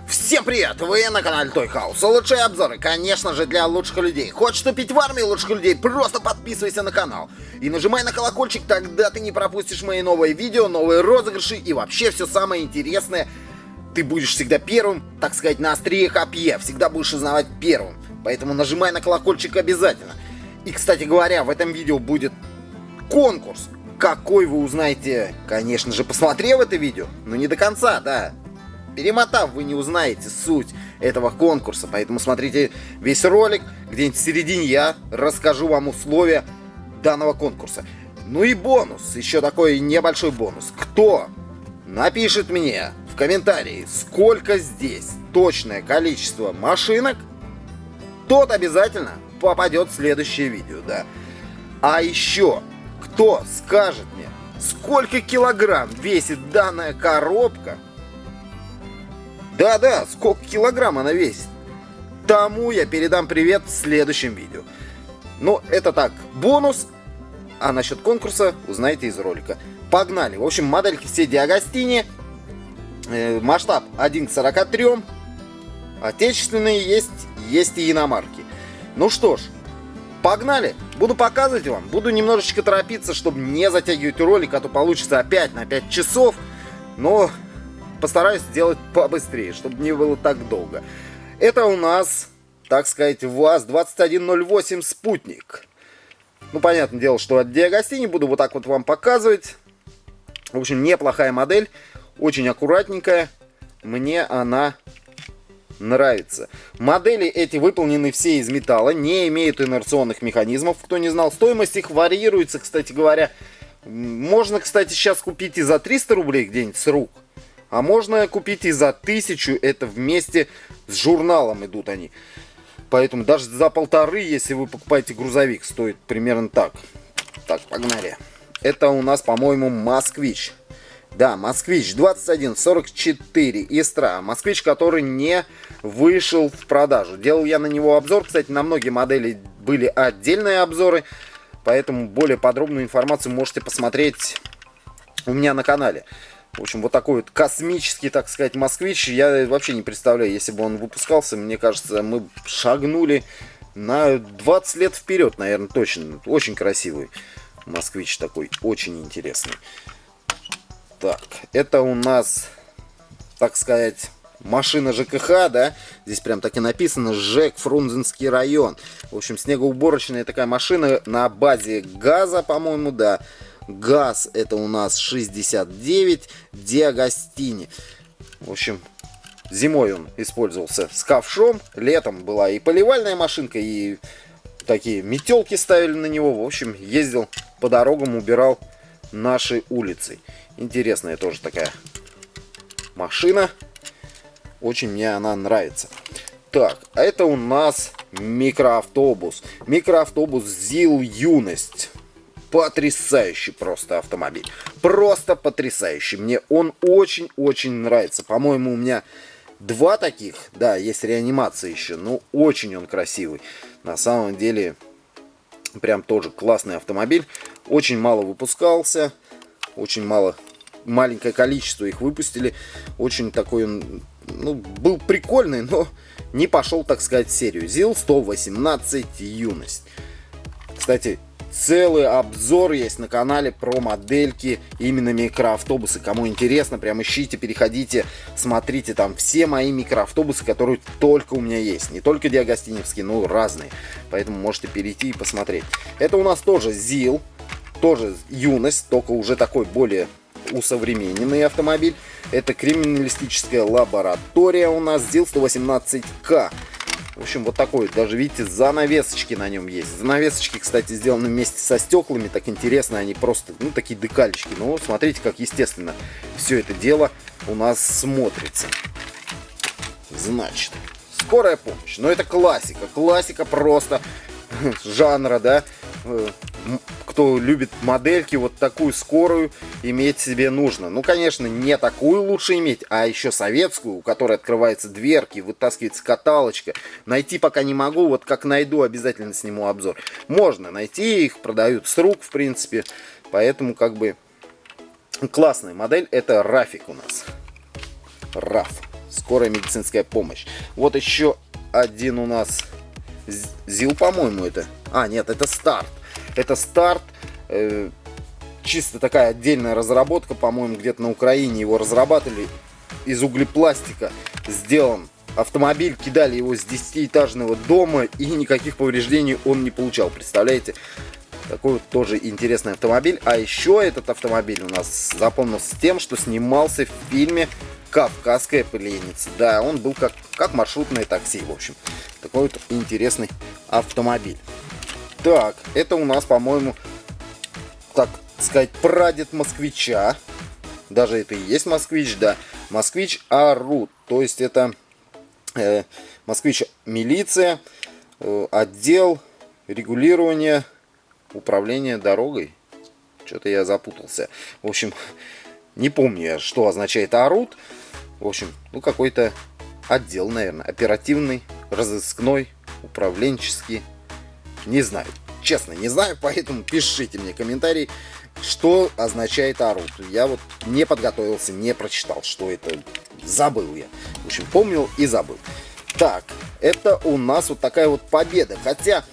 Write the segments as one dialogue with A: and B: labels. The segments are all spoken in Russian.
A: Всем привет! Вы на канале Toy House. Лучшие обзоры, конечно же, для лучших людей. Хочешь вступить в армию лучших людей? Просто подписывайся на канал. И нажимай на колокольчик, тогда ты не пропустишь мои новые видео, новые розыгрыши и вообще все самое интересное. Ты будешь всегда первым, так сказать, на острие копья. Всегда будешь узнавать первым. Поэтому нажимай на колокольчик обязательно. И, кстати говоря, в этом видео будет конкурс. Какой вы узнаете, конечно же, посмотрев это видео, но не до конца, да. Перемотав, вы не узнаете суть этого конкурса, поэтому смотрите весь ролик, где-нибудь в середине я расскажу вам условия данного конкурса. Ну и бонус, еще такой небольшой бонус. Кто напишет мне в комментарии, сколько здесь точное количество машинок, тот обязательно попадет в следующее видео, да. А еще, кто скажет мне, сколько килограмм весит данная коробка, да-да, сколько килограмм она весит, тому я передам привет в следующем видео. Ну, это так, бонус, а насчет конкурса узнаете из ролика. Погнали! В общем, модельки все Диагостини, масштаб 1 к 43, отечественные есть и иномарки. Ну что ж, погнали! Буду показывать вам, буду немножечко торопиться, чтобы не затягивать ролик, а то получится опять на 5 часов, но постараюсь сделать побыстрее, чтобы не было так долго. Это у нас, так сказать, ВАЗ-2108 «Спутник». Ну, понятное дело, что от Диагостини буду вот так вот вам показывать. В общем, неплохая модель, очень аккуратненькая. Мне она нравится. Модели эти выполнены все из металла, не имеют инерционных механизмов. Кто не знал, стоимость их варьируется, кстати говоря. Можно, кстати, сейчас купить и за 300 рублей где-нибудь с рук. А можно купить и за 1000, это вместе с журналом идут они. Поэтому даже за 1500, если вы покупаете грузовик, стоит примерно так. Так, погнали. Это у нас, по-моему, Москвич. Да, Москвич 2144 Истра. Москвич, который не вышел в продажу. Делал я на него обзор. Кстати, на многие модели были отдельные обзоры. Поэтому более подробную информацию можете посмотреть у меня на канале. В общем, вот такой вот космический, так сказать, москвич. Я вообще не представляю, если бы он выпускался. Мне кажется, мы шагнули на 20 лет вперед, наверное, точно. Очень красивый москвич такой, очень интересный. Так, это у нас, так сказать, машина ЖКХ, да? Здесь прям так и написано: ЖЭК, Фрунзенский район. В общем, снегоуборочная такая машина на базе ГАЗа, по-моему, да. ГАЗ это у нас 69 Диагостини. В общем, зимой он использовался с ковшом, летом была и поливальная машинка, и такие метелки ставили на него. В общем, ездил по дорогам, убирал нашей улицей. Интересная тоже такая машина. Очень мне она нравится. Так, а это у нас микроавтобус. Микроавтобус ЗИЛ Юность. Потрясающий просто автомобиль. Просто потрясающий. Мне он очень-очень нравится. По-моему, у меня 2 таких. Да, есть реанимация еще. Но очень он красивый. На самом деле, прям тоже классный автомобиль. Очень мало выпускался. Очень маленькое количество их выпустили. Очень такой он, ну, был прикольный, но не пошел, так сказать, в серию. ЗИЛ 118 Юность. Кстати, целый обзор есть на канале про модельки, именно микроавтобусы. Кому интересно, прям ищите, переходите, смотрите там все мои микроавтобусы, которые только у меня есть. Не только диагостиневские, но и разные. Поэтому можете перейти и посмотреть. Это у нас тоже ЗИЛ, тоже Юность, только уже такой более усовремененный автомобиль. Это криминалистическая лаборатория у нас, ЗИЛ 118К. В общем, вот такой, даже видите, занавесочки на нем есть. Занавесочки, кстати, сделаны вместе со стеклами, так интересно, они просто, ну, такие декалечки. Но смотрите, как естественно все это дело у нас смотрится. Значит, скорая помощь. Но это классика просто жанра, да. Кто любит модельки, вот такую скорую иметь себе нужно. Ну, конечно, не такую лучше иметь, а еще советскую, у которой открываются дверки, вытаскивается каталочка. Найти пока не могу, вот как найду, обязательно сниму обзор. Можно найти, их продают с рук, в принципе. Поэтому, как бы, классная модель, это Рафик у нас. Раф. скорая медицинская помощь. Вот еще один у нас ЗИЛ, по-моему, это. А, нет, это старт. Это старт. Чисто такая отдельная разработка, по-моему, где-то на Украине его разрабатывали. Из углепластика сделан автомобиль, кидали его с 10-этажного дома, и никаких повреждений он не получал. Представляете? Такой вот тоже интересный автомобиль. А еще этот автомобиль у нас запомнился тем, что снимался в фильме «Кавказская пленница». Да, он был как маршрутное такси, в общем. Такой вот интересный автомобиль. Так, это у нас, по-моему, так сказать, прадед москвича. Даже это и есть москвич, да. Москвич Арут. То есть это москвич милиция, отдел регулирования управления дорогой. Что-то я запутался. В общем, не помню я, что означает Арут. В общем, ну какой-то отдел, наверное. Оперативный, разыскной, управленческий. Не знаю. Честно, не знаю, поэтому пишите мне комментарии, что означает Арут. Я вот не подготовился, не прочитал, что это. Забыл я. В общем, помнил и забыл. Так, это у нас вот такая вот победа. Хотя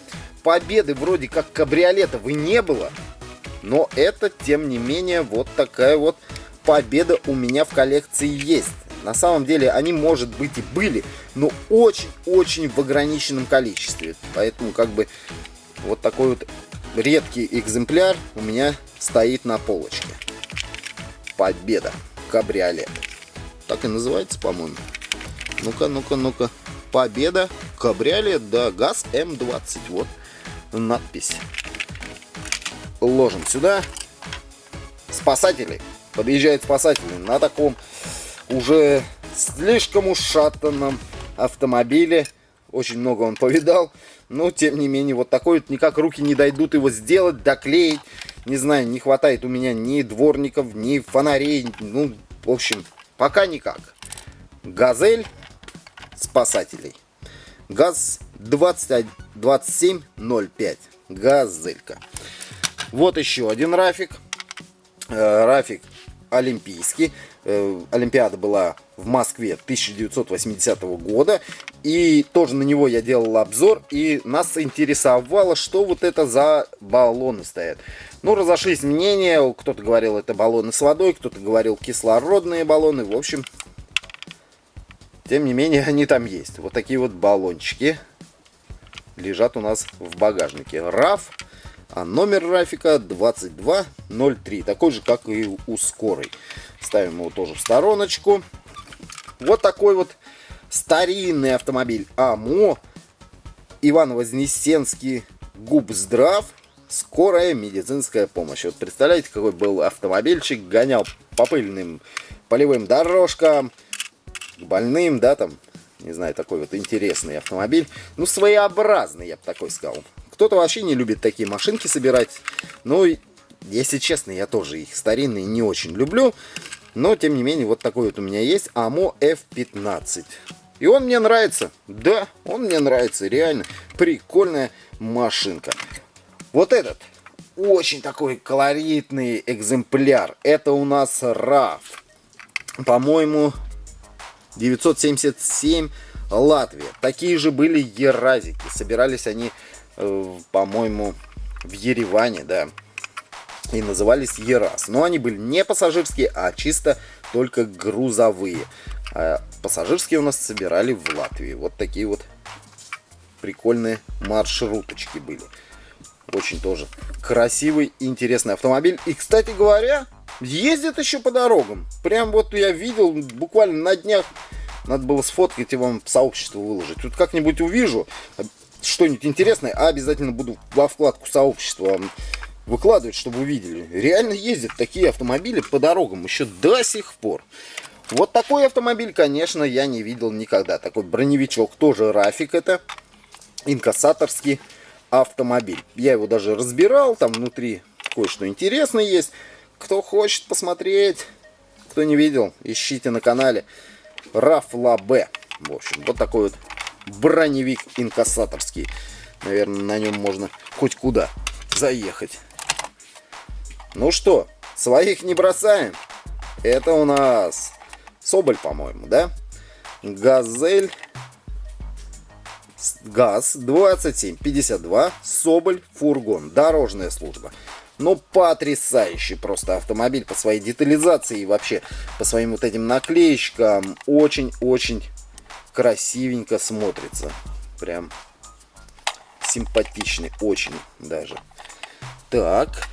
A: победы вроде как кабриолетов и не было, но это, тем не менее, вот такая вот победа у меня в коллекции есть. На самом деле они, может быть, и были, но очень-очень в ограниченном количестве. Поэтому как бы вот такой вот редкий экземпляр у меня стоит на полочке. Победа. Кабриолет. Так и называется, по-моему. Ну-ка, ну-ка, ну-ка. Победа. Кабриолет, да. ГАЗ М20. Вот надпись. Ложим сюда. Спасатели. Подъезжают спасатели на таком уже слишком ушатанном автомобиле. Очень много он повидал. Но, тем не менее, вот такой вот никак руки не дойдут его сделать, доклеить. Не знаю, не хватает у меня ни дворников, ни фонарей. Ну, в общем, пока никак. Газель спасателей. ГАЗ 2705. Газелька. Вот еще один Рафик. Рафик олимпийский. Олимпиада была в Москве 1980 года. И тоже на него я делал обзор. И нас интересовало, что вот это за баллоны стоят. Ну, разошлись мнения. Кто-то говорил, это баллоны с водой. Кто-то говорил, кислородные баллоны. В общем, тем не менее, они там есть. Вот такие вот баллончики лежат у нас в багажнике. РАФ. А номер Рафика 2203. Такой же, как и у скорой. Ставим его тоже в стороночку. Вот такой вот старинный автомобиль АМО. Иваново-Вознесенский Губздрав. Скорая медицинская помощь. Вот представляете, какой был автомобильчик. Гонял по пыльным полевым дорожкам. К больным, да, там. Не знаю, такой вот интересный автомобиль. Ну, своеобразный, я бы такой сказал. Кто-то вообще не любит такие машинки собирать. Ну, если честно, я тоже их старинные не очень люблю. Но, тем не менее, вот такой вот у меня есть АМО F15. И он мне нравится. Да, он мне нравится, реально. Прикольная машинка. Вот этот очень такой колоритный экземпляр. Это у нас РАФ. По-моему, 977 Латвия. Такие же были еразики. Собирались они, по-моему, в Ереване, да. И назывались Ераз. Но они были не пассажирские, а чисто только грузовые. А пассажирские у нас собирали в Латвии. Вот такие вот прикольные маршруточки были. Очень тоже красивый и интересный автомобиль. И, кстати говоря, ездит еще по дорогам. Прям вот я видел буквально на днях. Надо было сфоткать и вам в сообщество выложить. Тут как-нибудь увижу что-нибудь интересное, а обязательно буду во вкладку сообщества выкладывать, чтобы вы видели. Реально ездят такие автомобили по дорогам еще до сих пор. Вот такой автомобиль, конечно, я не видел никогда. Такой броневичок, тоже Рафик это. Инкассаторский автомобиль. Я его даже разбирал, там внутри кое-что интересное есть. Кто хочет посмотреть, кто не видел, ищите на канале Рафлабе. В общем, вот такой вот броневик инкассаторский. Наверное, на нем можно хоть куда заехать. Ну что, своих не бросаем. Это у нас Соболь, по-моему, да? Газель. ГАЗ-2752, Соболь, фургон, дорожная служба. Ну, потрясающий просто автомобиль по своей детализации и вообще по своим вот этим наклеечкам. Очень-очень красивенько смотрится. Прям симпатичный, очень даже. Так.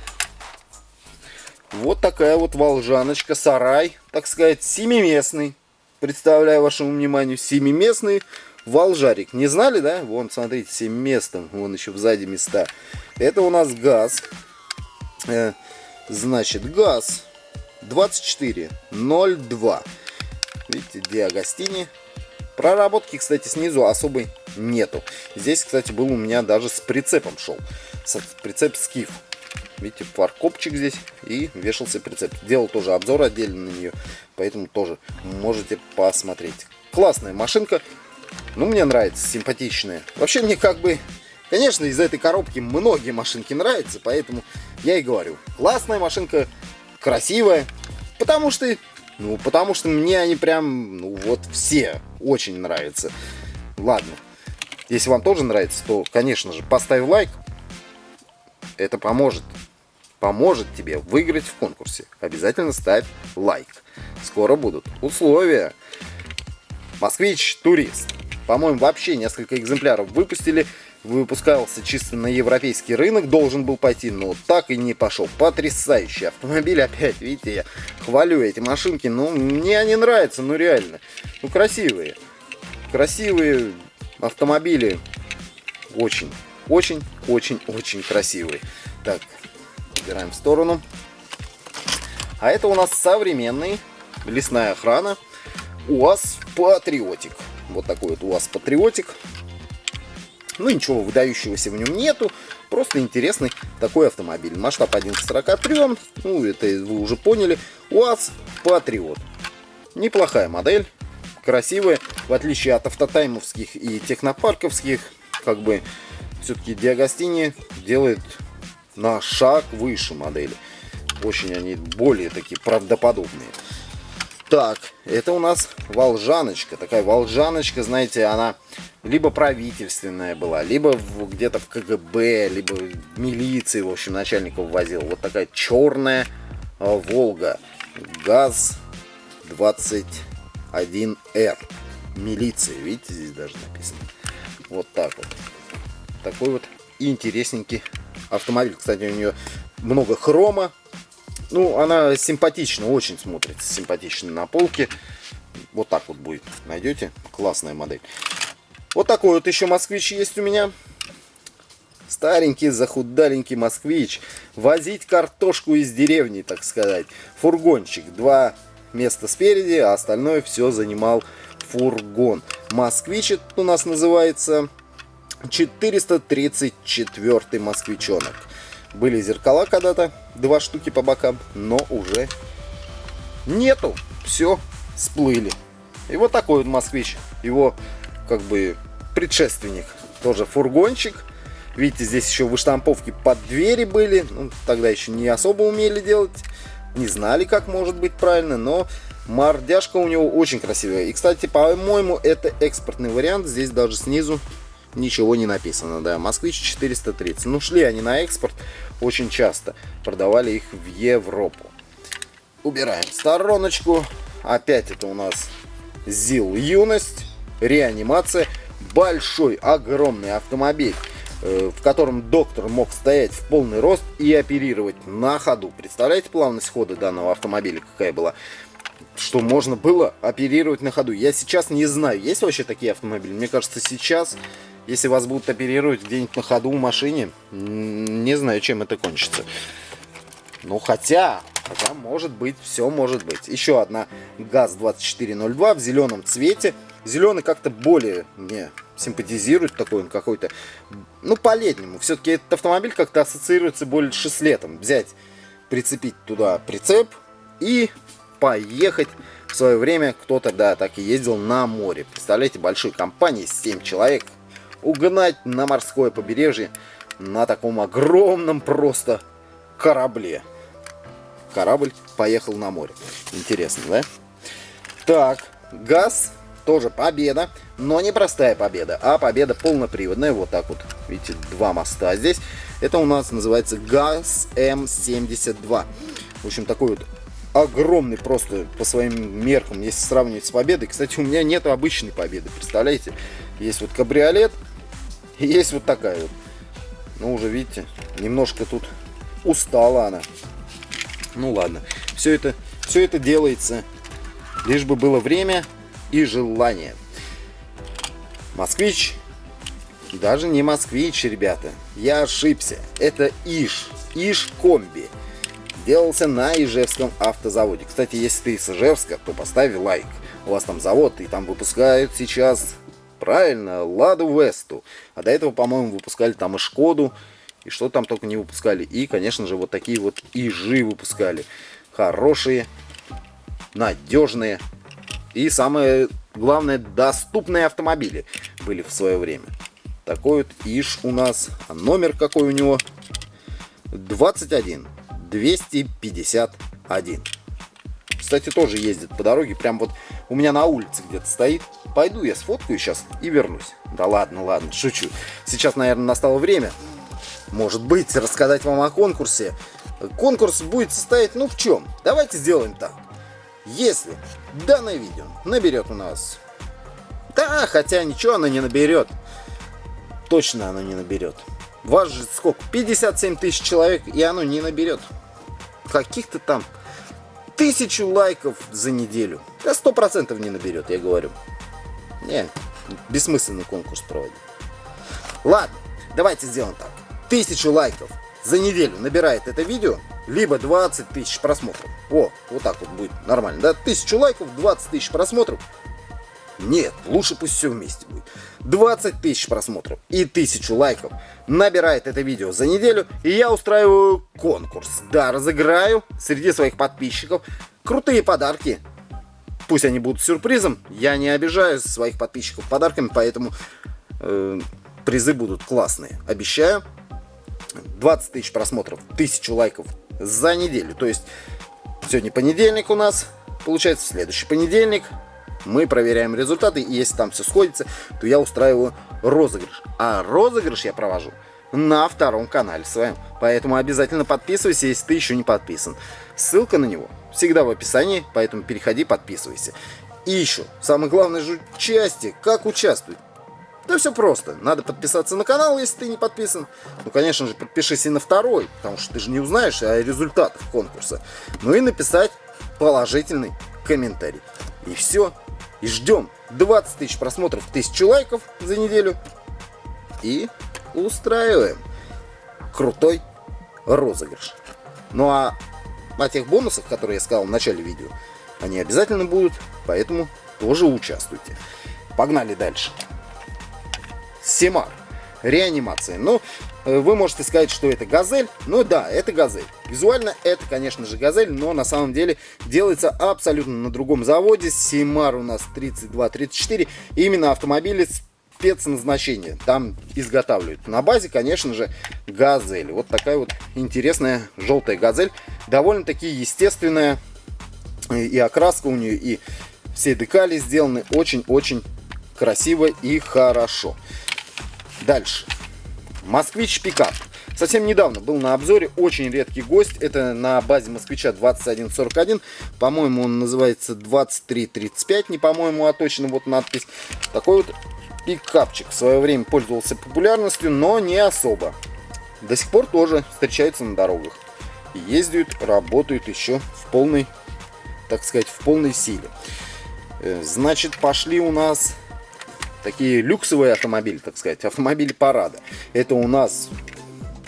A: Вот такая вот волжаночка, сарай, так сказать, семиместный. Представляю вашему вниманию, семиместный волжарик. Не знали, да? Вон, смотрите, 7 мест, вон еще сзади места. Это у нас ГАЗ. Значит, ГАЗ 2402. Видите, Диагостини. Проработки, кстати, снизу особой нету. Здесь, кстати, был у меня даже с прицепом шел. Прицеп Скиф. Видите, фаркопчик здесь и вешался прицеп. Делал тоже обзор отдельно на нее, поэтому тоже можете посмотреть. Классная машинка. Ну, мне нравится, симпатичная. Вообще, мне как бы, конечно, из этой коробки многие машинки нравятся, поэтому я и говорю. Классная машинка, красивая, потому что мне они прям, ну вот, все очень нравятся. Ладно, если вам тоже нравится, то, конечно же, поставь лайк. Это поможет тебе выиграть в конкурсе. Обязательно ставь лайк. Скоро будут условия. Москвич Турист. По-моему, вообще несколько экземпляров выпустили. Выпускался чисто на европейский рынок. Должен был пойти, но так и не пошел. Потрясающий автомобиль. Опять, видите, я хвалю эти машинки. Ну, мне они нравятся, ну реально. Ну, красивые. Красивые автомобили. Очень красивые. Так, убираем в сторону. А это у нас современный лесная охрана УАЗ Патриотик. Вот такой вот УАЗ Патриотик. Ну, ничего выдающегося в нем нету. Просто интересный такой автомобиль. Масштаб 1 к 43. Ну, это вы уже поняли. УАЗ Патриот. Неплохая модель. Красивая. В отличие от автотаймовских и технопарковских, как бы, все-таки Диагостини делает на шаг выше модели. Очень они более такие правдоподобные. Так, это у нас волжаночка. Такая волжаночка, знаете, она либо правительственная была, либо где-то в КГБ, либо в милиции, в общем, начальников возил. Вот такая черная Волга. ГАЗ-21Р. Милиция, видите, здесь даже написано. Вот так вот. Такой вот интересненький автомобиль. Кстати, у нее много хрома. Ну, она симпатично, очень смотрится симпатично на полке. Вот так вот будет. Найдете? Классная модель. Вот такой вот еще москвич есть у меня. Старенький, захудаленький москвич. Возить картошку из деревни, так сказать. Фургончик. 2 места спереди, а остальное все занимал фургон. Москвич это у нас называется 434 москвичонок. Были зеркала когда-то, 2 штуки по бокам, но уже нету. Все, сплыли. И вот такой вот москвич. Его как бы предшественник. Тоже фургончик. Видите, здесь еще выштамповки под двери были. Ну, тогда еще не особо умели делать. Не знали, как может быть правильно, но мордяшка у него очень красивая. И, кстати, по-моему, это экспортный вариант. Здесь даже снизу ничего не написано, да, Москвич 430. Ну, шли они на экспорт очень часто. Продавали их в Европу. Убираем в стороночку. Опять это у нас ЗИЛ Юность. Реанимация. Большой, огромный автомобиль, в котором доктор мог стоять в полный рост и оперировать на ходу. Представляете плавность хода данного автомобиля какая была? Что можно было оперировать на ходу. Я сейчас не знаю, есть вообще такие автомобили. Мне кажется, сейчас, если вас будут оперировать где-нибудь на ходу в машине, не знаю, чем это кончится. Ну, хотя может быть, все может быть. Еще одна ГАЗ-2402 в зеленом цвете. Зеленый как-то более мне симпатизирует, такой он какой-то, ну, по-летнему. Все-таки этот автомобиль как-то ассоциируется больше с летом. Взять, прицепить туда прицеп и поехать. В свое время кто-то, да, так и ездил на море. Представляете, большой компании, 7 человек, угнать на морское побережье на таком огромном просто корабле. Корабль поехал на море. Интересно, да? Так, ГАЗ тоже победа, но не простая победа, а победа полноприводная. Вот так вот, видите, два моста здесь. Это у нас называется ГАЗ М72. В общем, такой вот огромный просто по своим меркам, если сравнивать с победой. Кстати, у меня нет обычной победы, представляете? Есть вот кабриолет, и есть вот такая вот. Ну, уже видите, немножко тут устала она. Ну ладно, все это делается, лишь бы было время и желание. Москвич, даже не москвич, ребята, я ошибся. Это Иж комби. Делался на Ижевском автозаводе. Кстати, если ты из Ижевска, то поставь лайк. У вас там завод, и там выпускают сейчас, правильно, Ладу Весту. А до этого, по-моему, выпускали там и Шкоду. И что там только не выпускали. И, конечно же, вот такие вот Ижи выпускали. Хорошие, надежные и, самое главное, доступные автомобили были в свое время. Такой вот Иж у нас. А номер какой у него? 21 251. Кстати, тоже ездит по дороге. Прям вот у меня на улице где-то стоит. Пойду я сфоткаю сейчас и вернусь. Да ладно, шучу. Сейчас, наверное, настало время, может быть, рассказать вам о конкурсе. Конкурс будет состоять, ну, в чем? Давайте сделаем так. Если данное видео наберет у нас... Да, хотя ничего оно не наберет. Точно оно не наберет. Вас же сколько? 57 тысяч человек, и оно не наберет. Каких-то там 1000 лайков за неделю. Да 100% не наберет, я говорю. Не, бессмысленный конкурс проводить. Ладно, давайте сделаем так. 1000 лайков за неделю набирает это видео, либо 20 тысяч просмотров. О, вот так вот будет нормально, да? 1000 лайков, 20 тысяч просмотров. Нет, лучше пусть все вместе будет. 20 тысяч просмотров и 1000 лайков набирает это видео за неделю, и я устраиваю конкурс. Да, разыграю среди своих подписчиков крутые подарки. Пусть они будут сюрпризом. Я не обижаю своих подписчиков подарками, поэтому призы будут классные. Обещаю. 20 тысяч просмотров, 1000 лайков за неделю. То есть сегодня понедельник у нас. Получается, в следующий понедельник мы проверяем результаты, и если там все сходится, то я устраиваю розыгрыш. А розыгрыш я провожу на втором канале своем. Поэтому обязательно подписывайся, если ты еще не подписан. Ссылка на него всегда в описании, поэтому переходи, подписывайся. И еще, самое главное же участие. Как участвовать? Да все просто. Надо подписаться на канал, если ты не подписан. Ну, конечно же, подпишись и на второй, потому что ты же не узнаешь о результатах конкурса. Ну и написать положительный комментарий. И все. И ждем 20 тысяч просмотров, 1000 лайков за неделю. И устраиваем крутой розыгрыш. Ну а о тех бонусах, которые я сказал в начале видео, они обязательно будут, поэтому тоже участвуйте. Погнали дальше. Семар. Реанимация. Ну, вы можете сказать, что это Газель. Ну да, это Газель. Визуально это, конечно же, Газель, но на самом деле делается абсолютно на другом заводе. Семар у нас 32-34. Именно автомобили спецназначения там изготавливают. На базе, конечно же, Газель. Вот такая вот интересная желтая Газель. Довольно-таки естественная. И окраска у нее, и все декали сделаны очень-очень красиво и хорошо. Дальше. Москвич пикап. Совсем недавно был на обзоре, очень редкий гость. Это на базе Москвича 2141. По-моему, он называется 2335. Не по-моему, а точно вот надпись. Такой вот пикапчик. В свое время пользовался популярностью, но не особо. До сих пор тоже встречается на дорогах. И ездят, работают еще в полной, так сказать, в полной силе. Значит, пошли у нас такие люксовые автомобили, так сказать, автомобили парада. Это у нас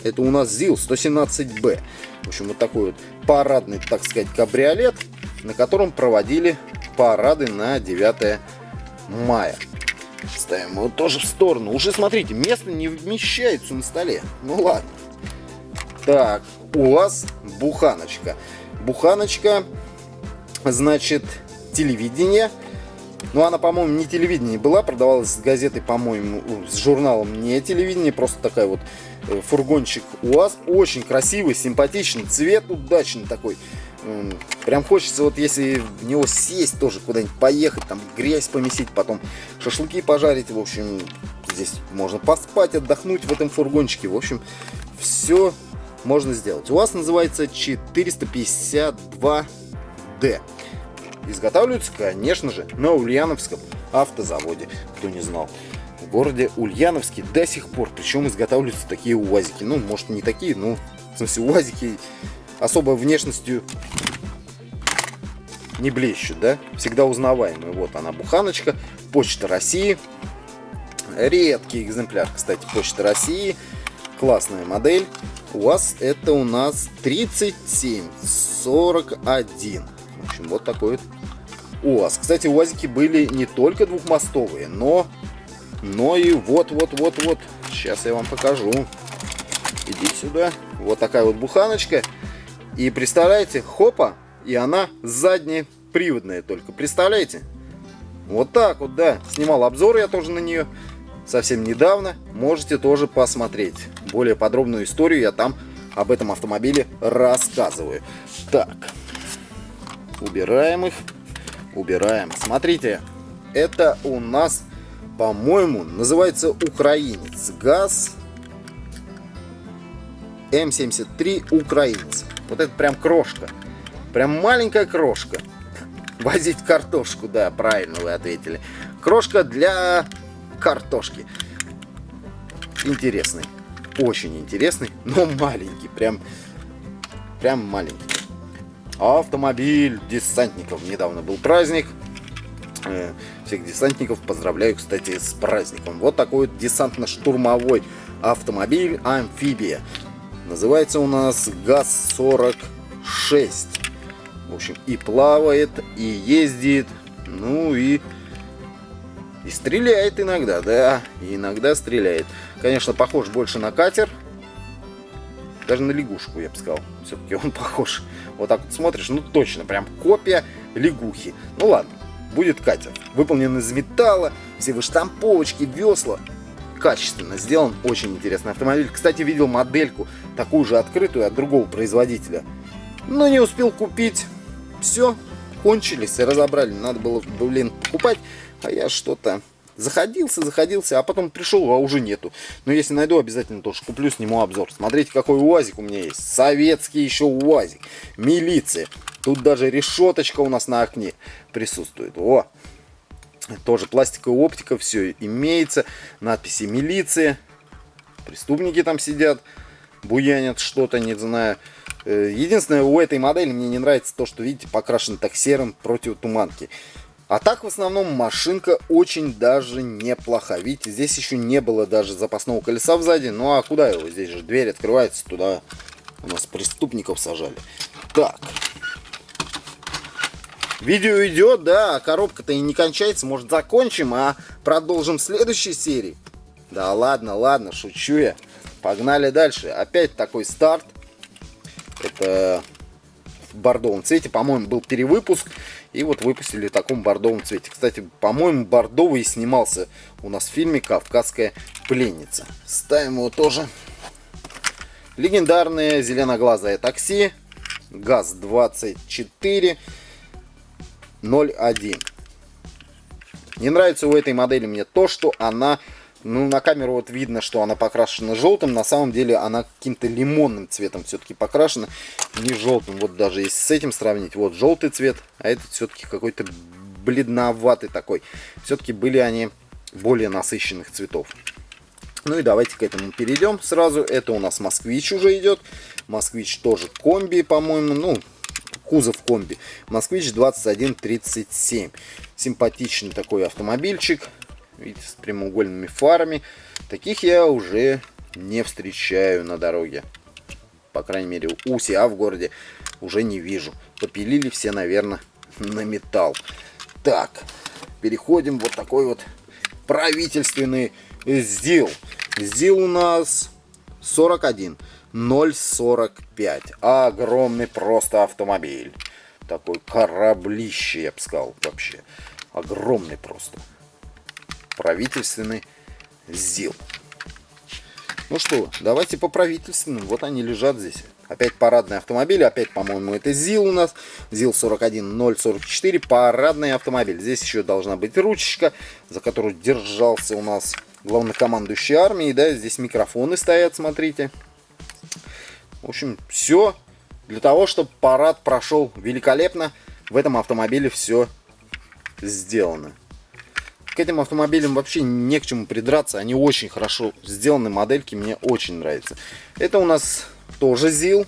A: ЗИЛ 117Б. В общем, вот такой вот парадный, так сказать, кабриолет, на котором проводили парады на 9 мая. Ставим его тоже в сторону. Уже, смотрите, место не вмещается на столе. Ну ладно. Так, у вас буханочка. Буханочка, значит, телевидение. Ну, она, по-моему, не телевидение была, продавалась с газетой, по-моему, с журналом не телевидение, просто такая вот фургончик УАЗ. Очень красивый, симпатичный, цвет удачный такой. Прям хочется, вот если в него сесть, тоже куда-нибудь поехать, там грязь помесить, потом шашлыки пожарить. В общем, здесь можно поспать, отдохнуть в этом фургончике. В общем, все можно сделать. УАЗ называется 452D. Изготавливаются, конечно же, на Ульяновском автозаводе, кто не знал. В городе Ульяновске до сих пор, причем изготавливаются такие УАЗики. Ну, может, не такие, но, в смысле, УАЗики особо внешностью не блещут, да? Всегда узнаваемые. Вот она, буханочка, Почта России. Редкий экземпляр, кстати, Почта России. Классная модель. УАЗ это у нас 3741. В общем, вот такой вот УАЗ. Кстати, УАЗики были не только двухмостовые, но и вот. Сейчас я вам покажу. Иди сюда. Вот такая вот буханочка. И представляете, хопа, и она заднеприводная только. Представляете? Вот так вот, да. Снимал обзор я тоже на нее совсем недавно. Можете тоже посмотреть. Более подробную историю я там об этом автомобиле рассказываю. Так. Убираем их. Убираем. Смотрите. Это у нас, по-моему, называется украинец. ГАЗ М73 украинец. Вот это прям крошка. Прям маленькая крошка. Возить картошку, да, правильно вы ответили. Крошка для картошки. Интересный. Очень интересный, но маленький. Прям маленький. Автомобиль десантников. Недавно был праздник. Всех десантников поздравляю, кстати, с праздником. Вот такой вот десантно-штурмовой автомобиль амфибия. Называется у нас ГАЗ-46. В общем, и плавает, и ездит, ну и стреляет иногда, да, и иногда стреляет. Конечно, похож больше на катер, даже на лягушку, я бы сказал. Все-таки он похож. Вот так вот смотришь, ну точно, прям копия лягухи. Ну ладно, будет катер. Выполнен из металла, все выштамповочки, весла. Качественно сделан, очень интересный автомобиль. Кстати, видел модельку, такую же открытую от другого производителя, но не успел купить. Все, кончились, разобрали. Надо было, покупать, а я что-то заходился, а потом пришел, а уже нету. Но если найду, обязательно тоже куплю, сниму обзор. Смотрите, какой УАЗик у меня есть. Советский еще УАЗик. Милиция. Тут даже решеточка у нас на окне присутствует. О! Тоже пластиковая оптика, все имеется. Надписи «Милиция». Преступники там сидят, буянят что-то, не знаю. Единственное, у этой модели мне не нравится то, что, видите, покрашен так серым противотуманки. А так, в основном, машинка очень даже неплоха. Видите, здесь еще не было даже запасного колеса сзади. Ну а куда его? Здесь же дверь открывается, туда у нас преступников сажали. Так. Видео идет, да, а коробка-то и не кончается. Может, закончим, а продолжим в следующей серии? Да ладно, шучу я. Погнали дальше. Опять такой старт. Это в бордовом цвете. По-моему, был перевыпуск. И вот выпустили в таком бордовом цвете. Кстати, по-моему, бордовый снимался у нас в фильме «Кавказская пленница». Ставим его тоже. Легендарное зеленоглазое такси. ГАЗ-24. 01. Не нравится у этой модели мне то, что она, ну, на камеру вот видно, что она покрашена желтым. На самом деле она каким-то лимонным цветом все-таки покрашена, не желтым. Вот даже если с этим сравнить, вот желтый цвет, а этот все-таки какой-то бледноватый такой. Все-таки были они более насыщенных цветов. Ну и давайте к этому перейдем сразу. Это у нас Москвич уже идет. Москвич тоже комби, по-моему, ну, кузов комби. Москвич 2137. Симпатичный такой автомобильчик. Видите, с прямоугольными фарами. Таких я уже не встречаю на дороге. По крайней мере, у себя в городе уже не вижу. Попилили все, наверное, на металл. Так, переходим. Вот такой вот правительственный ЗИЛ. ЗИЛ у нас 41045. Огромный просто автомобиль. Такой кораблище, я бы сказал, вообще. Огромный просто. Правительственный ЗИЛ. Ну что, давайте по правительственным. Вот они лежат здесь. Опять парадный автомобиль. Опять, по-моему, это ЗИЛ у нас. ЗИЛ 41044. Парадный автомобиль. Здесь еще должна быть ручечка, за которую держался у нас главнокомандующий армией. Да, здесь микрофоны стоят, смотрите. В общем, все для того, чтобы парад прошел великолепно. В этом автомобиле все сделано. К этим автомобилям вообще не к чему придраться. Они очень хорошо сделаны, модельки мне очень нравятся. Это у нас тоже ЗИЛ.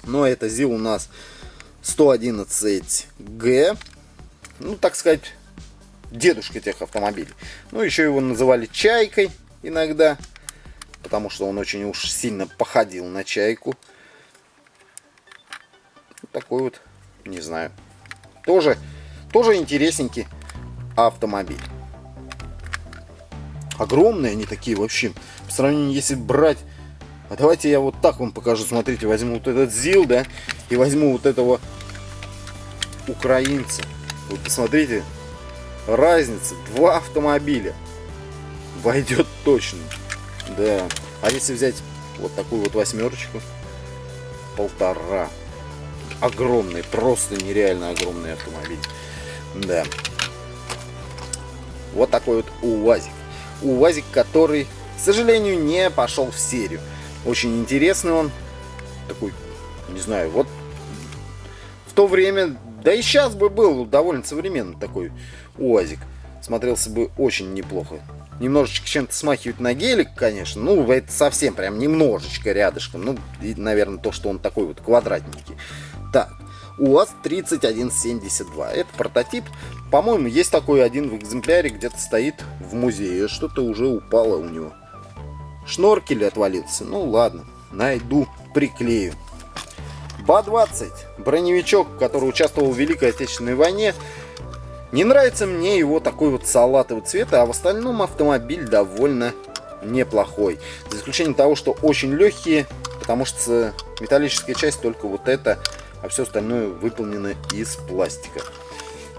A: Но это ЗИЛ у нас 111Г. Ну, так сказать, дедушка тех автомобилей. Ну, еще его называли Чайкой иногда. Потому что он очень уж сильно походил на Чайку. Такой вот, не знаю. Тоже интересненький автомобиль. Огромные они такие вообще. По сравнению, если брать... А давайте я вот так вам покажу. Смотрите, возьму вот этот ЗИЛ, да, и возьму вот этого украинца. Вы посмотрите, разница. Два автомобиля. Войдет точно. Да. А если взять вот такую вот восьмерочку, 1,5. Огромный, просто нереально огромный автомобиль. Да. Вот такой вот УАЗик. УАЗик, который, к сожалению, не пошел в серию. Очень интересный он. Такой, не знаю, вот в то время, да и сейчас бы был довольно современный такой УАЗик. Смотрелся бы очень неплохо. Немножечко чем-то смахивает на гелик, конечно. Ну, это совсем прям немножечко рядышком. Ну, и, наверное, то, что он такой вот квадратненький. Так, УАЗ-3172. Это прототип. По-моему, есть такой один в экземпляре, где-то стоит в музее. Что-то уже упало у него. Шноркель отвалился. Ну, ладно, найду, приклею. БА-20. Броневичок, который участвовал в Великой Отечественной войне. Не нравится мне его такой вот салатовый цвета, а в остальном автомобиль довольно неплохой. За исключением того, что очень легкие, потому что металлическая часть только вот эта, а все остальное выполнено из пластика.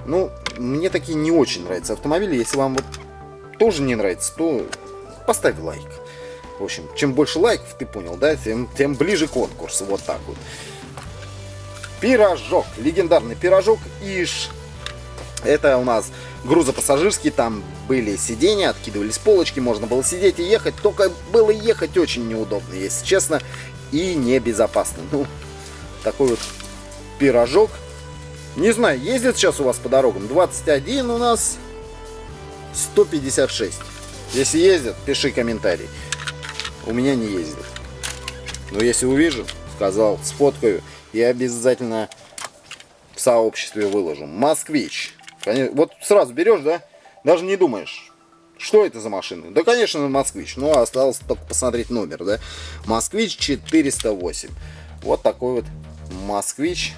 A: Ну, мне такие не очень нравятся автомобили. Если вам вот тоже не нравится, то поставь лайк. В общем, чем больше лайков, ты понял, да, тем ближе конкурс. Вот так вот. Пирожок. Легендарный пирожок Иж. Это у нас грузопассажирский, там были сиденья, откидывались полочки, можно было сидеть и ехать, только было ехать очень неудобно, если честно, и небезопасно. Ну, такой вот пирожок. Не знаю, ездит сейчас у вас по дорогам? 21 у нас 156. Если ездят, пиши комментарий. У меня не ездит. Но если увижу, сказал, сфоткаю и обязательно в сообществе выложу. Москвич. Вот сразу берешь, да? Даже не думаешь, что это за машина. Да, конечно, Москвич. Ну, осталось только посмотреть номер, да? Москвич 408. Вот такой вот Москвич.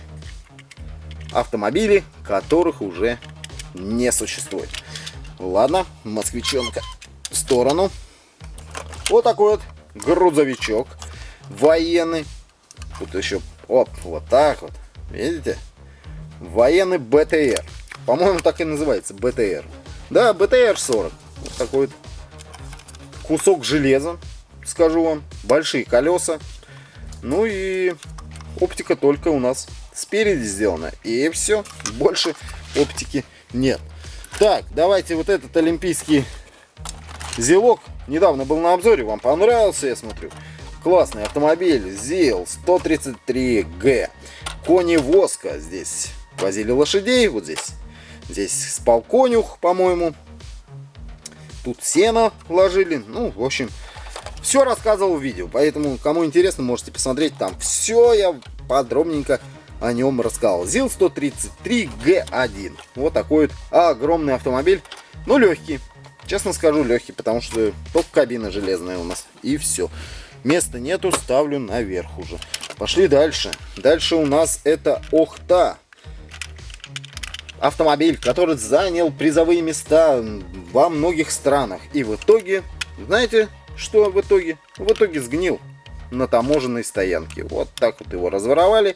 A: Автомобили, которых уже не существует. Ладно, москвичонка в сторону. Вот такой вот грузовичок военный. Тут еще, оп, вот так вот. Видите? Военный БТР. По-моему, так и называется, БТР. Да, БТР-40. Вот такой вот кусок железа, скажу вам. Большие колеса. Ну и оптика только у нас спереди сделана. И все. Больше оптики нет. Так, давайте вот этот олимпийский ЗИЛок. Недавно был на обзоре. Вам понравился, я смотрю. Классный автомобиль. ЗИЛ 133Г. Кони воска. Здесь возили лошадей. Вот здесь. Здесь спал конюх, по-моему. Тут сено ложили. Ну, в общем, все рассказывал в видео. Поэтому, кому интересно, можете посмотреть. Там все я подробненько о нем рассказал. ЗИЛ 133Г1. Вот такой вот огромный автомобиль. Ну, легкий. Честно скажу, легкий, потому что только кабина железная у нас. И все. Места нету, ставлю наверх уже. Пошли дальше. Дальше у нас это Охта. Автомобиль, который занял призовые места во многих странах. И в итоге, знаете, что в итоге? В итоге сгнил на таможенной стоянке. Вот так вот его разворовали.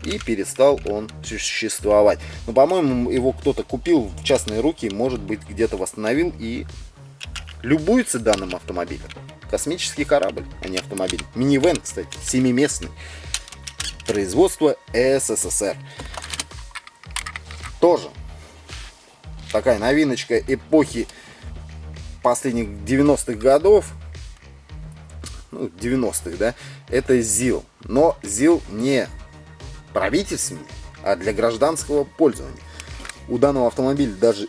A: И перестал он существовать. Но, по-моему, его кто-то купил в частные руки. Может быть, где-то восстановил. И любуются данным автомобилем. Космический корабль, а не автомобиль. Минивэн, кстати, 7-местный. Производство СССР. Тоже такая новиночка эпохи последних 90-х годов. Ну, 90-х, да. Это ЗИЛ. Но ЗИЛ не правительственный, а для гражданского пользования. У данного автомобиля даже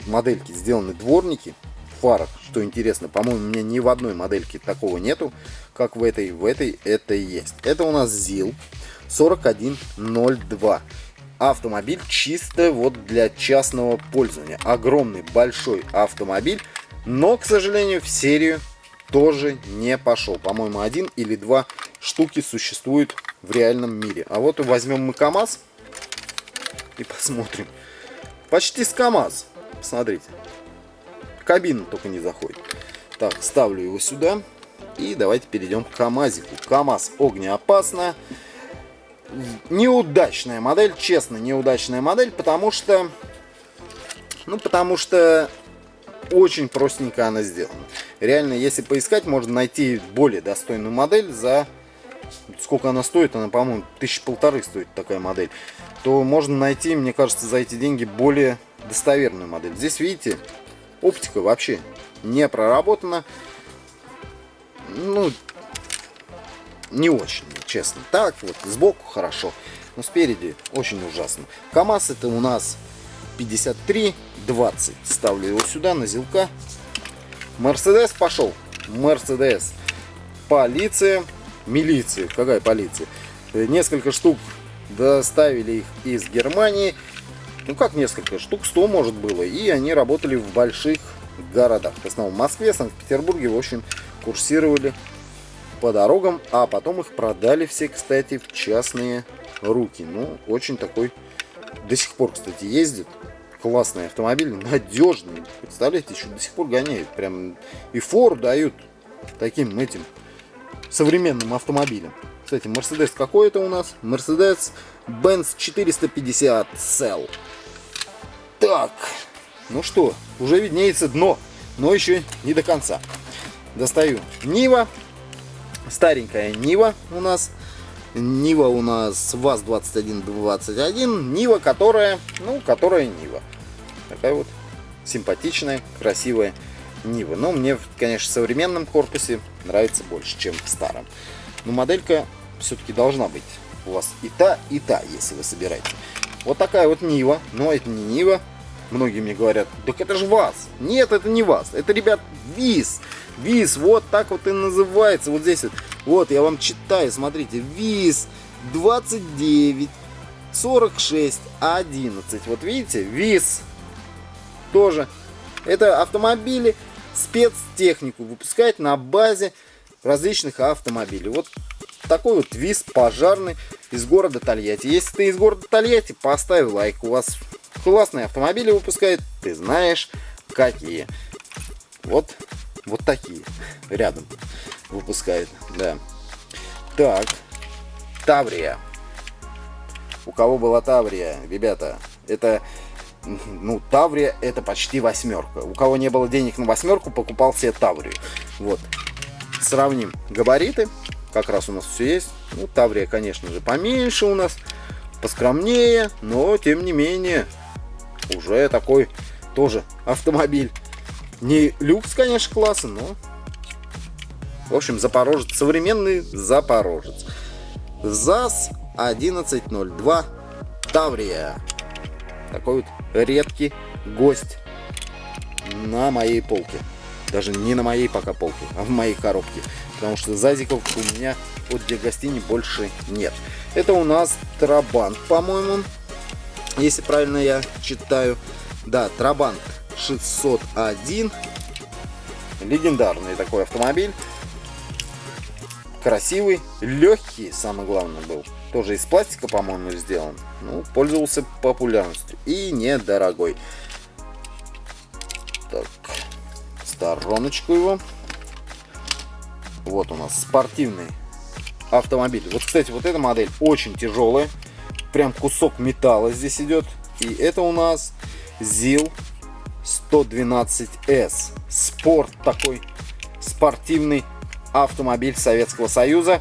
A: модельки сделаны дворники в фарах, что интересно. По-моему, у меня ни в одной модельке такого нету, как в этой. В этой это и есть. Это у нас ЗИЛ 4102. Автомобиль чисто вот для частного пользования. Огромный, большой автомобиль, но, к сожалению, в серию тоже не пошел. По-моему, 1 или 2 штуки существуют в реальном мире. А вот возьмем мы КамАЗ и посмотрим. Почти с КамАЗ. Посмотрите. Кабина только не заходит. Так, ставлю его сюда. И давайте перейдем к КамАЗику. КамАЗ огнеопасно. Неудачная модель, честно, неудачная модель, потому что очень простенько она сделана. Реально, если поискать, можно найти более достойную модель за... Сколько она стоит? Она, по-моему, 1500 стоит такая модель. То можно найти, мне кажется, за эти деньги более достоверную модель. Здесь, видите, оптика вообще не проработана. Ну, не очень, честно. Так, вот, сбоку хорошо, но спереди очень ужасно. КамАЗ это у нас 5320. Ставлю его сюда, на ЗИЛка. Мерседес пошел. Мерседес. Полиция. Милиция. Какая полиция? Несколько штук доставили их из Германии. Ну как несколько? Штук 100 может было. И они работали в больших городах. В основном в Москве, Санкт-Петербурге. В общем, курсировали по дорогам. А потом их продали все, кстати, в частные руки. Ну, очень такой... До сих пор, кстати, ездит. Классный автомобиль, надежный. Представляете, еще до сих пор гоняет. Прям и фору дают таким этим современным автомобилем. Кстати, Мерседес какой это у нас? Mercedes-Benz 450 SL. Так, ну что, уже виднеется дно, но еще не до конца. Достаю Нива. Старенькая Нива у нас. Нива у нас ВАЗ-2121. Нива, которая Нива. Такая вот симпатичная, красивая Нива. Но мне, конечно, в современном корпусе нравится больше, чем в старом. Но моделька все-таки должна быть у вас и та, если вы собираете. Вот такая вот Нива. Но это не Нива. Многие мне говорят, так это же ВАЗ. Нет, это не ВАЗ. Это, ребят, ВИЗ. ВИЗ, вот так вот и называется. Вот здесь вот я вам читаю, смотрите. ВИЗ 29 46 11. Вот видите, ВИЗ тоже. Это автомобили, спецтехнику выпускать на базе различных автомобилей. Вот такой вот ВИЗ пожарный из города Тольятти. Если ты из города Тольятти, поставь лайк. У вас классные автомобили выпускают, ты знаешь какие. Вот такие рядом выпускает, да. Так, Таврия. У кого была Таврия, ребята, это, ну, Таврия это почти восьмерка. У кого не было денег на восьмерку, покупал себе Таврию. Вот, сравним габариты, как раз у нас все есть. Ну, Таврия, конечно же, поменьше у нас, поскромнее, но, тем не менее, уже такой тоже автомобиль. Не люкс, конечно, класса, но... В общем, запорожец. Современный запорожец. ЗАЗ-1102 Таврия. Такой вот редкий гость на моей полке. Даже не на моей пока полке, а в моей коробке. Потому что ЗАЗиков у меня вот для гостиниц больше нет. Это у нас Трабант, по-моему. Если правильно я читаю. Да, Трабант 601. Легендарный такой автомобиль. Красивый, легкий, самое главное, был. Тоже из пластика, по-моему, сделан. Ну, пользовался популярностью. И недорогой. Так, стороночку его. Вот у нас спортивный автомобиль. Вот, кстати, вот эта модель очень тяжелая. Прям кусок металла здесь идет. И это у нас ЗИЛ 112С. спорт такой, спортивный автомобиль Советского Союза,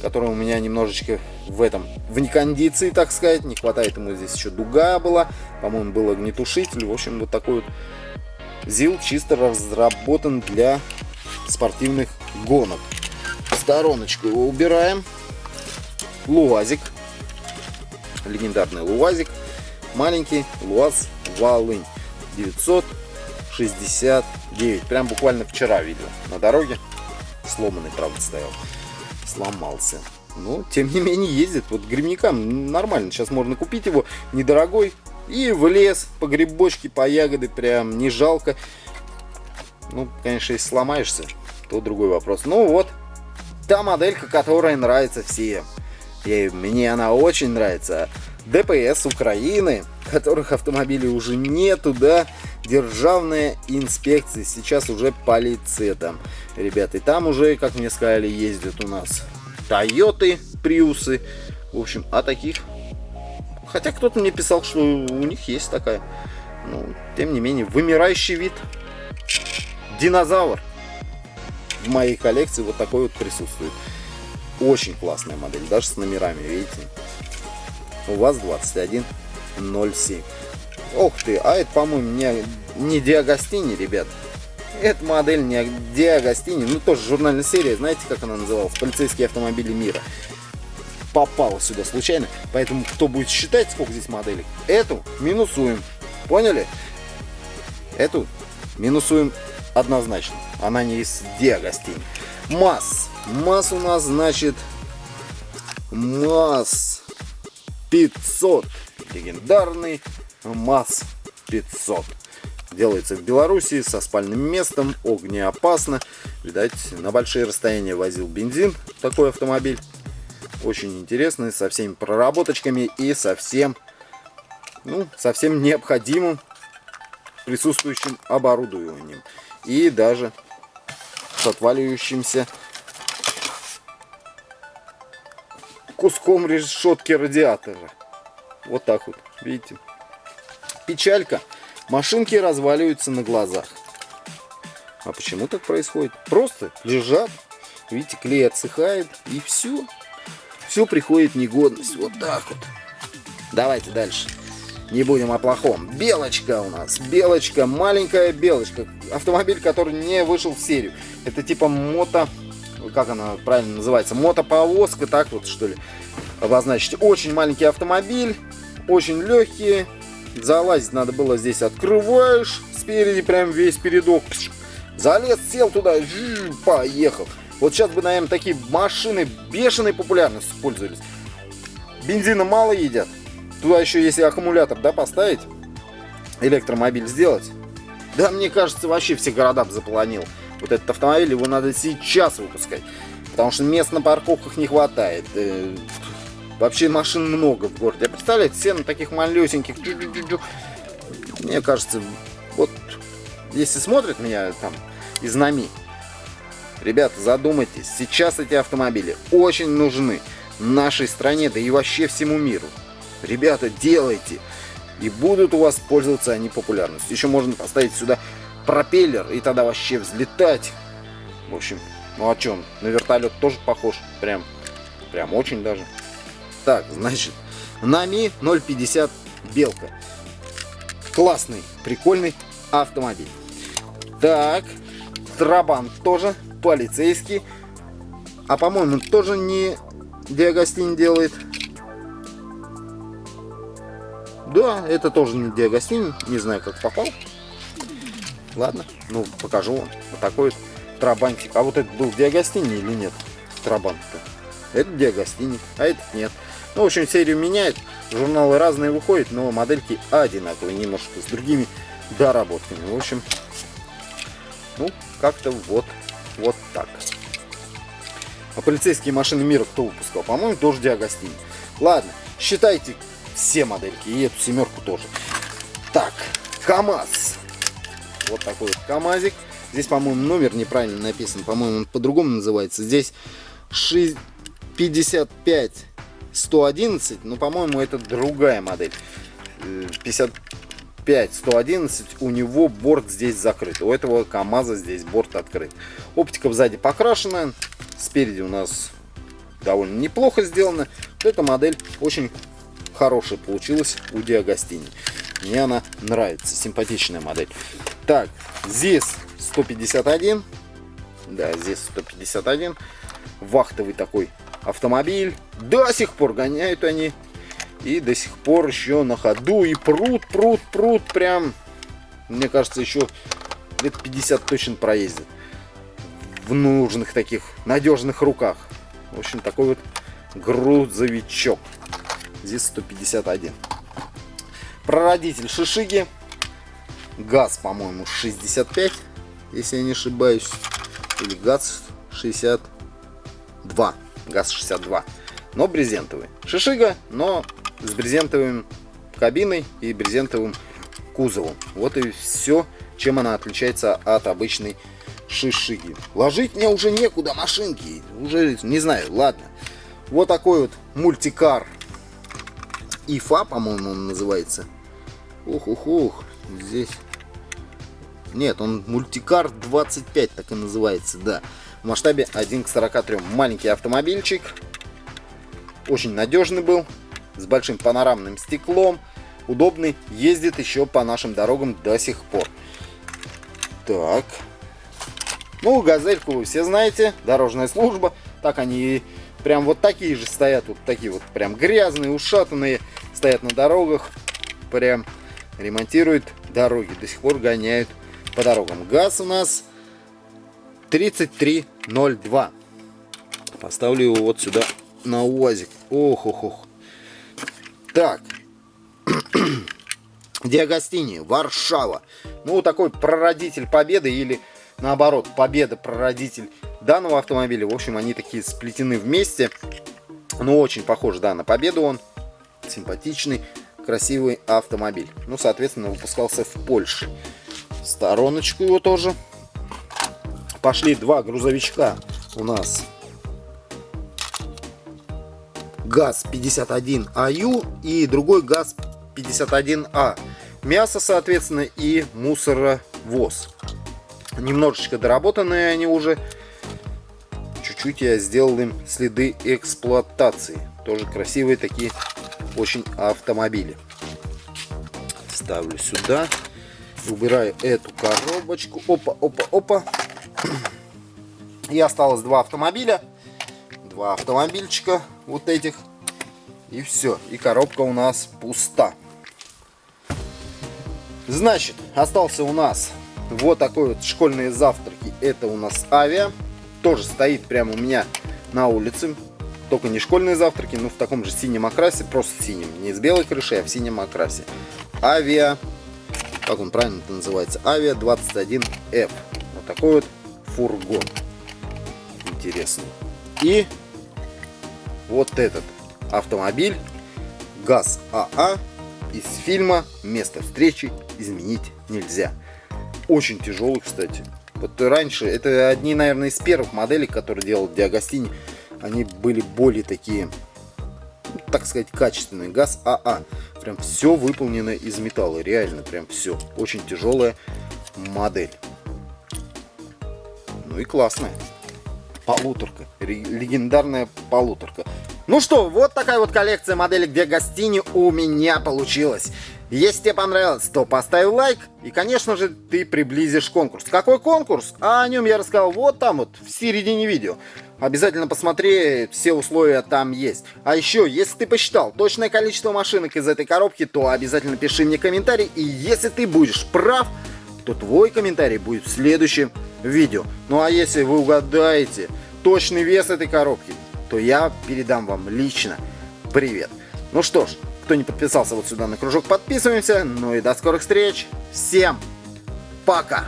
A: который у меня немножечко в некондиции, так сказать. Не хватает ему, здесь еще дуга была, по-моему, был огнетушитель. В общем, вот такой вот ЗИЛ чисто разработан для спортивных гонок. В стороночку его убираем. ЛУАЗик, легендарный ЛУАЗик, маленький ЛУАЗ Волынь 969. Прям буквально вчера видел на дороге. Сломанный, правда, стоял. Сломался. Но, тем не менее, ездит. Вот грибникам нормально. Сейчас можно купить его недорогой. И в лес, по грибочке, по ягоды. Прям не жалко. Ну, конечно, если сломаешься, то другой вопрос. Ну вот, та моделька, которая нравится всем. И мне она очень нравится. ДПС Украины, которых автомобилей уже нету, да, державная инспекция, сейчас уже полиция там, ребята, и там уже, как мне сказали, ездят у нас Тойоты, Приусы, в общем, а таких, хотя кто-то мне писал, что у них есть такая, ну, тем не менее, вымирающий вид, динозавр в моей коллекции вот такой вот присутствует. Очень классная модель, даже с номерами, видите. У вас 2107. Ох ты, а это, по-моему, не Диагостини, ребят. Эта модель не Диагостини, ну тоже журнальная серия, знаете, как она называлась? Полицейские автомобили мира. Попала сюда случайно, поэтому кто будет считать, сколько здесь моделей, эту минусуем. Поняли? Эту минусуем однозначно. Она не из Диагостини. МАЗ у нас, значит, МАЗ 500. Легендарный МАЗ 500. Делается в Белоруссии, со спальным местом, огнеопасно. Видать, на большие расстояния возил бензин такой автомобиль. Очень интересный, со всеми проработочками и со всем необходимым присутствующим оборудованием. И даже с отваливающимся куском решетки радиатора. Вот так вот, видите. Печалька. Машинки разваливаются на глазах. А почему так происходит? Просто лежат. Видите, клей отсыхает. И все. Все приходит в негодность. Вот так вот. Давайте дальше. Не будем о плохом. Белочка у нас. Белочка. Маленькая белочка. Автомобиль, который не вышел в серию. Это типа как она правильно называется, мотоповозка, так вот что ли обозначить. Очень маленький автомобиль, очень легкий, залазить надо было здесь, открываешь спереди прям весь передок, залез, сел туда, поехал. Вот сейчас бы, наверное, такие машины бешеной популярностью пользовались. Бензина мало едят, туда еще если аккумулятор, да, поставить, электромобиль сделать, да, мне кажется, вообще все города бы заполонил. Вот этот автомобиль, его надо сейчас выпускать, потому что мест на парковках не хватает. Вообще машин много в городе. Представляете, все на таких малюсеньких. Мне кажется, вот если смотрят меня там из НАМИ, ребята, задумайтесь, сейчас эти автомобили очень нужны нашей стране, да и вообще всему миру. Ребята, делайте, и будут у вас пользоваться они популярностью. Еще можно поставить сюда пропеллер, и тогда вообще взлетать. В общем, ну а что, на вертолет тоже похож. Прям очень даже. Так, значит, НАМИ 050 Белка. Классный, прикольный автомобиль. Так, Трабант тоже, полицейский. А по-моему, тоже не Диагостини делает. Да, это тоже не Диагостини. Не знаю, как попал. Ладно, ну покажу вам. Вот такой вот Трабантик. А вот это был Диагостини или нет? Трабант-то. Это Диагостини, а этот нет. Ну, в общем, серию меняют. Журналы разные выходят, но модельки одинаковые. Немножко с другими доработками. В общем, ну, как-то вот так. А полицейские машины мира кто выпускал? По-моему, тоже Диагостини. Ладно, считайте все модельки. И эту семерку тоже. Так, КамАЗ. Вот такой вот КамАЗик. Здесь, по-моему, номер неправильно написан. По-моему, он по-другому называется. Здесь 55-111. Но, по-моему, это другая модель. 45-111, у него борт здесь закрыт. У этого КамАЗа здесь борт открыт. Оптика сзади покрашена. Спереди у нас довольно неплохо сделано. Эта модель очень хорошая получилась у Диагостини. Мне она нравится. Симпатичная модель. Так, здесь 151. Да, здесь 151. Вахтовый такой автомобиль. До сих пор гоняют они. И до сих пор еще на ходу. И прут. Прям, мне кажется, еще лет 50 точно проездит. В нужных таких надежных руках. В общем, такой вот грузовичок. Здесь 151. Прародитель Шишиги. ГАЗ, по-моему, 65, если я не ошибаюсь. Или ГАЗ 62. ГАЗ 62. Но брезентовый. Шишига, но с брезентовым кабиной и брезентовым кузовом. Вот и все, чем она отличается от обычной Шишиги. Ложить мне уже некуда машинки. Уже не знаю, ладно. Вот такой вот мультикар. ИФА, по-моему, он называется. Ух. Здесь. Нет, он мультикар 25, так и называется, да. В масштабе 1 к 43. Маленький автомобильчик. Очень надежный был. С большим панорамным стеклом. Удобный. Ездит еще по нашим дорогам до сих пор. Так. Ну, газельку вы все знаете. Дорожная служба. Так они прям вот такие же стоят. Вот такие вот прям грязные, ушатанные. Стоят на дорогах. Прям ремонтируют дороги. До сих пор гоняют по дорогам. ГАЗ у нас 3302. Поставлю его вот сюда на УАЗик. Ох. Так. Диагостини, Варшава. Ну, такой прародитель Победы или наоборот, Победа, прародитель данного автомобиля. В общем, они такие сплетены вместе. Ну, очень похож, да, на Победу он. Симпатичный, красивый автомобиль. Ну, соответственно, выпускался в Польше. В стороночку его тоже. Пошли два грузовичка у нас. ГАЗ-51АЮ и другой ГАЗ-51А. Мясо, соответственно, и мусоровоз. Немножечко доработанные они уже. Чуть-чуть я сделал им следы эксплуатации. Тоже красивые такие очень автомобили. Ставлю сюда. Убираю эту коробочку. Опа. И осталось два автомобиля. Два автомобильчика вот этих. И все. И коробка у нас пуста. Значит, остался у нас вот такой вот школьные завтраки. Это у нас Авиа. Тоже стоит прямо у меня на улице. Только не школьные завтраки, но в таком же синем окрасе. Просто синим. Не с белой крышей, а в синем окрасе. Авиа. Как он правильно это называется? Авиа 21F. Вот такой вот фургон. Интересный. И вот этот автомобиль ГАЗ АА из фильма «Место встречи изменить нельзя». Очень тяжелый, кстати. Вот раньше, это одни, наверное, из первых моделей, которые делал Диагостини. Они были более такие, ну, так сказать, качественные. ГАЗ АА. Прям все выполнено из металла. Реально, прям все. Очень тяжелая модель. Ну и классная. Полуторка. Легендарная полуторка. Ну что, вот такая вот коллекция моделек Диагостини у меня получилась. Если тебе понравилось, то поставь лайк. И, конечно же, ты приблизишь конкурс. Какой конкурс? А о нем я рассказал вот там вот, в середине видео. Обязательно посмотри, все условия там есть. А еще, если ты посчитал точное количество машинок из этой коробки, то обязательно пиши мне комментарий. И если ты будешь прав, то твой комментарий будет в следующем видео. Ну а если вы угадаете точный вес этой коробки, то я передам вам лично привет. Ну что ж, кто не подписался вот сюда на кружок, подписываемся. Ну и до скорых встреч. Всем пока!